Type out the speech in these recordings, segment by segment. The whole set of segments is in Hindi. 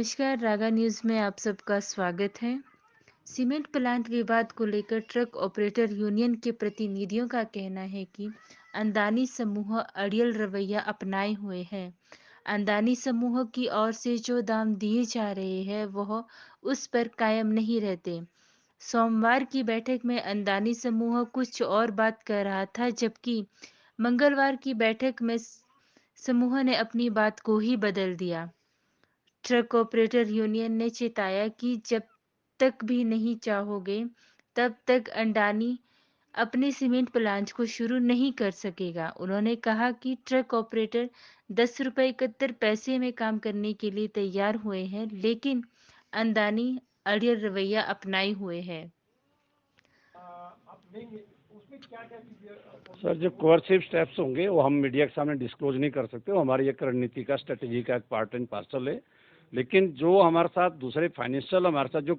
नमस्कार, रागा न्यूज़ में आप सबका स्वागत है। सीमेंट प्लांट विवाद को लेकर ट्रक ऑपरेटर यूनियन के प्रतिनिधियों का कहना है कि अंदानी समूह अड़ियल रवैया अपनाए हुए है। अंदानी समूह की ओर से जो दाम दिए जा रहे हैं वह उस पर कायम नहीं रहते। सोमवार की बैठक में अंदानी समूह कुछ और बात कर रहा था, जबकि मंगलवार की बैठक में समूह ने अपनी बात को ही बदल दिया। ट्रक ऑपरेटर यूनियन ने चेताया कि जब तक भी नहीं चाहोगे, तब तक अंडानी अपने सीमेंट प्लांट को शुरू नहीं कर सकेगा। उन्होंने कहा कि ट्रक ऑपरेटर ₹10.71 में काम करने के लिए तैयार हुए हैं, लेकिन अंडानी अड़ियल रवैया अपनाए हुए है। सर, जो कोअर्सिव स्टेप्स होंगे वो हम मीडिया के सामने डिस्क्लोज नहीं कर सकते। वो हमारी एक रणनीति का स्ट्रेटेजी का एक पार्ट एंड पार्सल है। लेकिन जो हमारे साथ दूसरे फाइनेंशियल हमारे साथ जो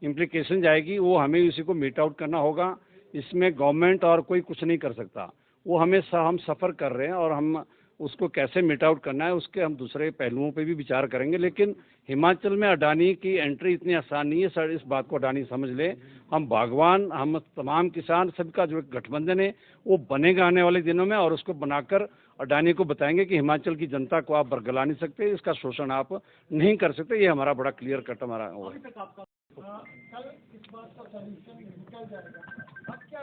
इम्प्लीकेशन जाएगी वो हमें उसी को मीट आउट करना होगा। इसमें गवर्नमेंट और कोई कुछ नहीं कर सकता। वो हमें हम सफ़र कर रहे हैं और हम उसको कैसे मीट आउट करना है उसके हम दूसरे पहलुओं पे भी विचार करेंगे। लेकिन हिमाचल में अडानी की एंट्री इतनी आसान नहीं है सर, इस बात को अडानी समझ ले। हम बागवान, हम तमाम किसान सबका जो एक गठबंधन है वो बनेगा आने वाले दिनों में, और उसको बनाकर अडानी को बताएंगे कि हिमाचल की जनता को आप बरगला नहीं सकते, इसका शोषण आप नहीं कर सकते। ये हमारा बड़ा क्लियर कट हमारा वो है। कल इस बात का सॉल्यूशन निकल जाएगा। अब क्या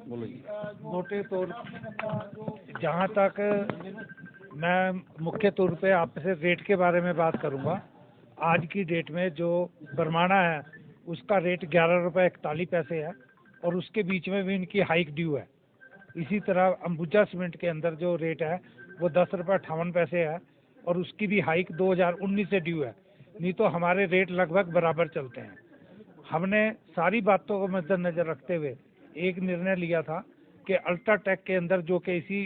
बोलिए। मोटे तौर जहाँ तक मैं मुख्य तौर पे आपसे रेट के बारे में बात करूँगा। आज की डेट में जो बरमाणा है उसका रेट ₹11.41 है और उसके बीच में भी इनकी हाइक ड्यू है। इसी तरह अंबुजा सीमेंट के अंदर जो रेट है वो ₹10.58 है और उसकी भी हाइक 2019 से ड्यू है। नहीं तो हमारे रेट लगभग बराबर चलते हैं। हमने सारी बातों को मद्देनजर रखते हुए एक निर्णय लिया था कि अल्ट्राटेक के अंदर जो कि इसी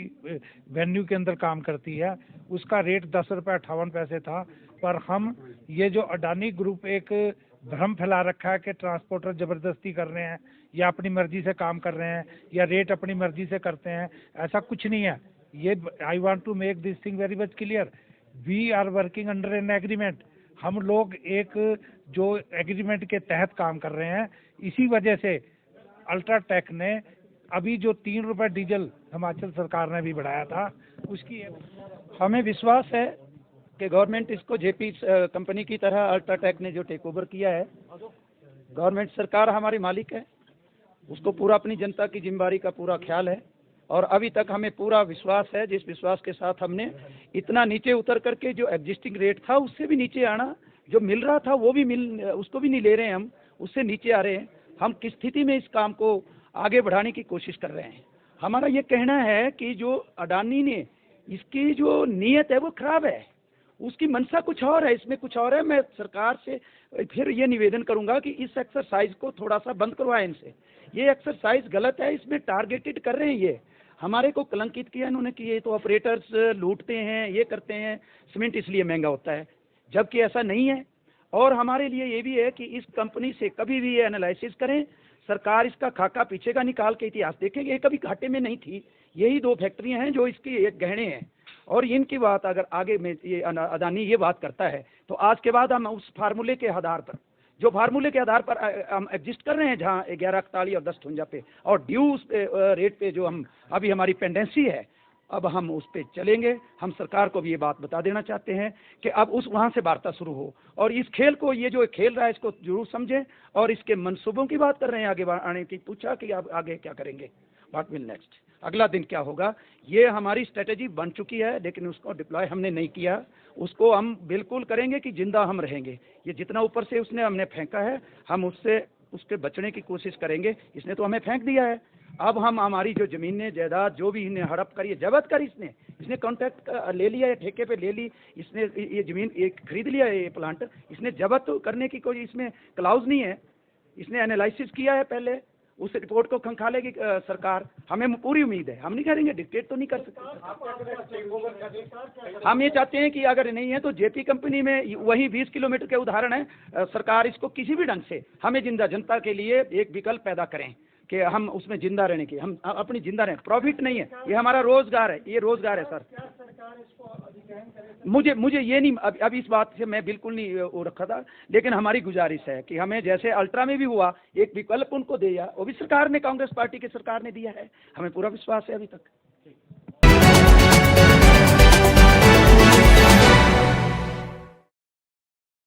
वेन्यू के अंदर काम करती है उसका रेट ₹10.58 था। पर हम ये जो अडानी ग्रुप एक भ्रम फैला रखा है कि ट्रांसपोर्टर ज़बरदस्ती कर रहे हैं या अपनी मर्जी से काम कर रहे हैं या रेट अपनी मर्जी से करते हैं, ऐसा कुछ नहीं है। ये I want to make this thing very much clear. We are working under an agreement. हम लोग एक जो एग्रीमेंट के तहत काम कर रहे हैं। इसी वजह से अल्ट्राटेक ने अभी जो ₹3 डीजल हिमाचल सरकार ने भी बढ़ाया था उसकी हमें विश्वास है कि गवर्नमेंट इसको जेपी कंपनी की तरह अल्ट्राटेक ने जो टेक ओवर किया है, गवर्नमेंट सरकार हमारी मालिक है, उसको पूरा अपनी जनता की जिम्मेदारी का पूरा ख्याल है। और अभी तक हमें पूरा विश्वास है, जिस विश्वास के साथ हमने इतना नीचे उतर करके जो एग्जिस्टिंग रेट था उससे भी नीचे आना, जो मिल रहा था वो भी उसको भी नहीं ले रहे हैं, हम उससे नीचे आ रहे हैं। हम किस स्थिति में इस काम को आगे बढ़ाने की कोशिश कर रहे हैं। हमारा ये कहना है कि जो अडानी ने इसकी जो नीयत है वो खराब है, उसकी मंशा कुछ और है, इसमें कुछ और है। मैं सरकार से फिर ये निवेदन करूंगा कि इस एक्सरसाइज को थोड़ा सा बंद करवाएं इनसे। ये एक्सरसाइज गलत है, इसमें टारगेटेड कर रहे हैं, ये हमारे को कलंकित किया इन्होंने कि ये तो ऑपरेटर्स लूटते हैं, ये करते हैं, सीमेंट इसलिए महंगा होता है, जबकि ऐसा नहीं है। और हमारे लिए ये भी है कि इस कंपनी से कभी भी ये एनालिसिस करें, सरकार इसका खाका पीछे का निकाल के इतिहास देखेंगे, ये कभी घाटे में नहीं थी। यही 2 फैक्ट्रियां हैं जो इसकी एक गहने हैं। और इनकी बात अगर आगे में ये अडानी ये बात करता है तो आज के बाद हम उस फार्मूले के आधार पर, जो फार्मूले के आधार पर हम एग्जिस्ट कर रहे हैं, जहां 1141 और 1053 पे और ड्यू उस पे रेट पे जो हम अभी हमारी पेंडेंसी है, अब हम उस पे चलेंगे। हम सरकार को भी ये बात बता देना चाहते हैं कि अब उस वहां से वार्ता शुरू हो और इस खेल को, ये जो खेल रहा है इसको जरूर समझें और इसके मंसूबों की बात कर रहे हैं आगे आने की। पूछा कि आप आगे क्या करेंगे, व्हाट विल नेक्स्ट, अगला दिन क्या होगा। ये हमारी स्ट्रेटेजी बन चुकी है लेकिन उसको डिप्लॉय हमने नहीं किया। उसको हम बिल्कुल करेंगे कि जिंदा हम रहेंगे। ये जितना ऊपर से उसने हमने फेंका है हम उसके बचने की कोशिश करेंगे। इसने तो हमें फेंक दिया है। अब हम हमारी जो जमीनें जायदाद जो भी इन्हें हड़प करी, जब्त कर, इसने कॉन्ट्रैक्ट ले लिया है, ठेके पे ले ली, इसने ये जमीन एक खरीद लिया है, ये प्लांट इसने जब्त करने की कोई इसमें क्लाउज नहीं है। इसने एनालिसिस किया है पहले, उस रिपोर्ट को खंगालेगी सरकार। हमें पूरी उम्मीद है, हम नहीं करेंगे, डिक्टेट तो नहीं कर सकते। हम ये चाहते हैं कि अगर नहीं है तो जेपी कंपनी में वही 20 किलोमीटर के उदाहरण है। सरकार इसको किसी भी ढंग से हमें जिंदा जनता के लिए एक विकल्प पैदा करें कि हम उसमें जिंदा रहने की, हम अपनी जिंदा रहें, प्रॉफिट नहीं है, ये हमारा रोजगार है, ये रोजगार है सर। मुझे ये नहीं, अब इस बात से मैं बिल्कुल नहीं वो रखा था, लेकिन हमारी गुजारिश है कि हमें जैसे अल्ट्रा में भी हुआ एक विकल्प उनको दिया, वो भी सरकार ने, कांग्रेस पार्टी की सरकार ने दिया है, हमें पूरा विश्वास है अभी तक।